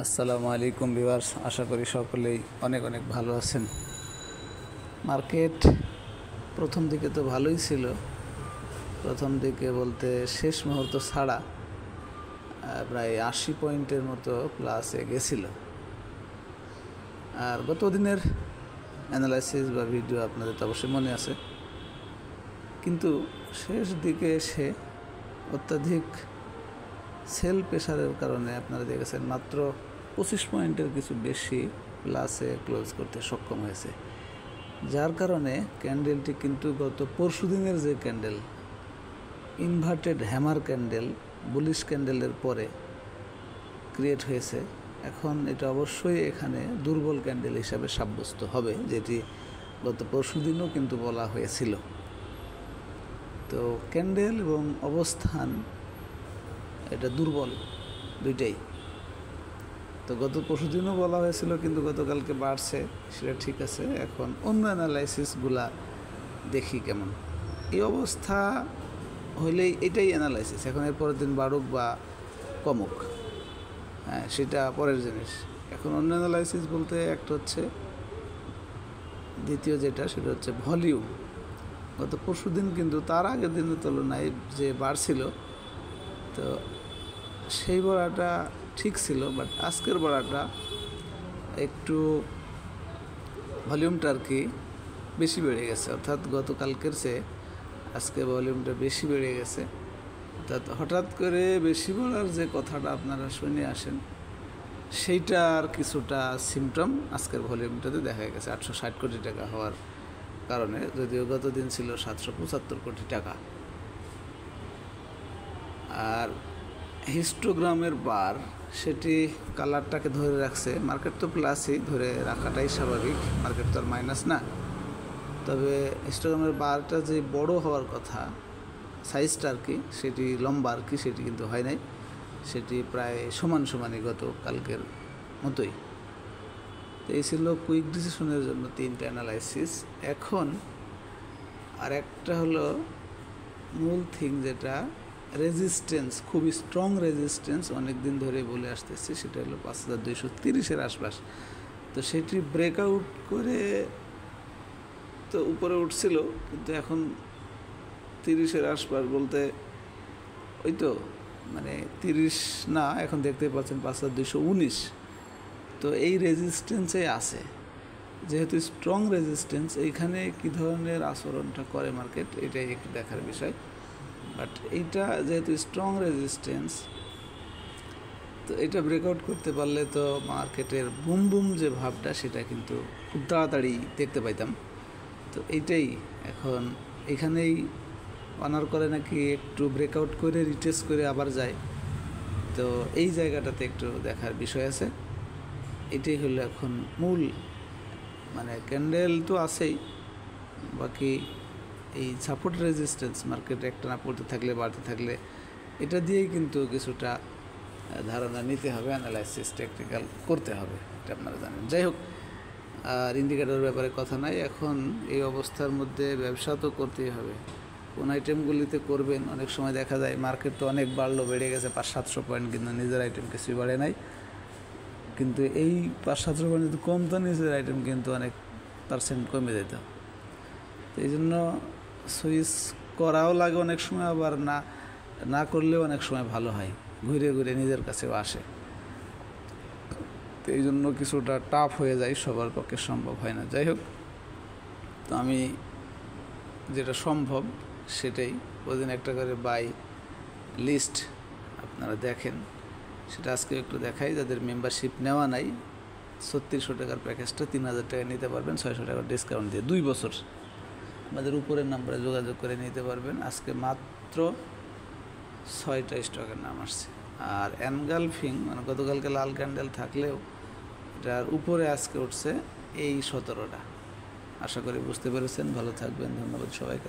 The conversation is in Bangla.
আসসালামু আলাইকুম ভিউয়ার্স, আশা করি সকলেই অনেক অনেক ভালো আছেন। মার্কেট প্রথম দিকে তো ভালোই ছিল, প্রথম দিকে বলতে শেষ মুহূর্ত ছাড়া প্রায় 80 পয়েন্টের মতো প্লাসে গেছিল। আর গত দিনের অ্যানালাইসিস বা ভিডিও আপনাদের তো অবশ্যই মনে আছে, কিন্তু শেষ দিকে এসে অত্যাধিক সেল প্রেশারের কারণে আপনারা দেখেছেন মাত্র 25 পয়েন্টের কিছু বেশি প্লাসে ক্লোজ করতে সক্ষম হয়েছে, যার কারণে ক্যান্ডেলটি কিন্তু গত পরশু দিনের যে candle inverted hammer candle bullish ক্যান্ডেলের পরে ক্রিয়েট হয়েছে, এখন এটা অবশ্যই এখানে দুর্বল ক্যান্ডেল হিসাবে সাব্যস্ত হবে, যেটি গত পরশু দিনও কিন্তু বলা হয়েছিল। তো ক্যান্ডেল এবং অবস্থান এটা দুর্বল দুইটাই। তো গত পরশু দিনও বলা হয়েছিল, কিন্তু গতকালকে বাড়ছে, সেটা ঠিক আছে। এখন অন্য অ্যানালাইসিসগুলা দেখি কেমন। এই অবস্থা হইলেই এটাই অ্যানালাইসিস, এখন এর পরের দিন বাড়ুক বা কমুক, হ্যাঁ সেটা পরের জিনিস। এখন অন্য অ্যানালাইসিস বলতে একটা হচ্ছে, দ্বিতীয় যেটা সেটা হচ্ছে ভলিউম। গত পরশু দিন কিন্তু তার আগের দিনের তুলনায় যে বাড়ছিল, তো সেই বাড়াটা ঠিক ছিল, বাট আজকের বাড়াটা একটু ভলিউমটা আর কি বেশি বেড়ে গেছে, অর্থাৎ গতকালকের চেয়ে আজকে ভলিউমটা বেশি বেড়ে গেছে। অর্থাৎ হঠাৎ করে বেশি বাড়ার যে কথাটা আপনারা শুনে আসেন, সেইটার কিছুটা সিমটম আজকের ভলিউমটাতে দেখা গেছে। 860 কোটি টাকা হওয়ার কারণে, যদিও গত দিন ছিল 775 কোটি টাকা। আর হিস্টোগ্রামের বার সেটি কালারটাকে ধরে রাখছে, মার্কেট তো প্লাসই, ধরে রাখাটাই স্বাভাবিক, মার্কেট তো আর মাইনাস না। তবে হিস্টোগ্রামের বারটা যে বড় হওয়ার কথা, সাইজটা আর কি, সেটি লম্বা আর কি, সেটি কিন্তু হয় নাই, সেটি প্রায় সমানই গতকালকের মতোই। তো এই ছিল কুইক ডিসিশনের জন্য 3টা অ্যানালাইসিস। এখন আর একটা হলো মূল থিং, যেটা রেজিস্ট্যান্স, খুবই স্ট্রং রেজিস্ট্যান্স, অনেক দিন ধরে বলে আসতেছি, সেটা হলো 5230-এর আশপাশ। তো সেটি ব্রেকআউট করে তো উপরে উঠছিল, কিন্তু এখন 30-এর আশপাশ বলতে ওই তো মানে 30 না, এখন দেখতে পাচ্ছেন 5219। তো এই রেজিস্ট্যান্সে আছে, যেহেতু স্ট্রং রেজিস্ট্যান্স, এইখানে কী ধরনের আচরণটা করে মার্কেট, এটাই একটু দেখার বিষয়। বাট এইটা যেহেতু স্ট্রং রেজিস্ট্যান্স, তো এটা ব্রেকআউট করতে পারলে তো মার্কেটের বুম বুম যে ভাবটা, সেটা কিন্তু খুব তাড়াতাড়ি দেখতে পাইতাম। তো এইটাই এখন এখানেই অনার করে নাকি একটু ব্রেকআউট করে রিটেস্ট করে আবার যায়, তো এই জায়গাটাতে একটু দেখার বিষয় আছে। এটাই হলো এখন মূল, মানে ক্যান্ডেল তো আছেই, বাকি এই সাপোর্ট রেজিস্ট্যান্স মার্কেট একটা না পড়তে থাকলে বাড়তে থাকলে, এটা দিয়েই কিন্তু কিছুটা ধারণা নিতে হবে, অ্যানালাইসিস টেকনিক্যাল করতে হবে, এটা আপনারা জানেন। যাই হোক, আর ইন্ডিকেটরের ব্যাপারে কথা নাই। এখন এই অবস্থার মধ্যে ব্যবসা তো করতেই হবে। কোন আইটেমগুলিতে করবেন, অনেক সময় দেখা যায় মার্কেট তো অনেক বাড়লো, বেড়ে গেছে 500-700 পয়েন্ট, কিন্তু নিজের আইটেম কিছুই বাড়ে নাই। কিন্তু এই 500-700 পয়েন্ট যদি কমতো, নিজের আইটেম কিন্তু অনেক পার্সেন্ট কমে যেত। তো এই জন্য সুইচ করাও লাগে অনেক সময়, আবার না করলেও অনেক সময় ভালো হয়, ঘুরে ঘুরে নিজের কাছেও আসে। তো এই জন্য কিছুটা টাফ হয়ে যায়, সবার পক্ষে সম্ভব হয় না। যাই হোক, তো আমি যেটা সম্ভব সেটাই, প্রতিদিন একটা করে বাই লিস্ট আপনারা দেখেন, সেটা আজকে একটু দেখাই। যাদের মেম্বারশিপ নেওয়া নাই, 3600 টাকার প্যাকেজটা 3000 টাকা নিতে পারবেন, 600 টাকা ডিসকাউন্ট দিয়ে 2 বছর। আমাদের উপরের নাম্বারে যোগাযোগ করে নিতে পারবেন। আজকে মাত্র 6টা স্টকের নাম আসছে। আর এনগালফিং, মানে গতকালকে লাল ক্যান্ডেল থাকলেও এটার উপরে আজকে উঠছে এই 17টা। আশা করি বুঝতে পেরেছেন। ভালো থাকবেন, ধন্যবাদ সবাইকে।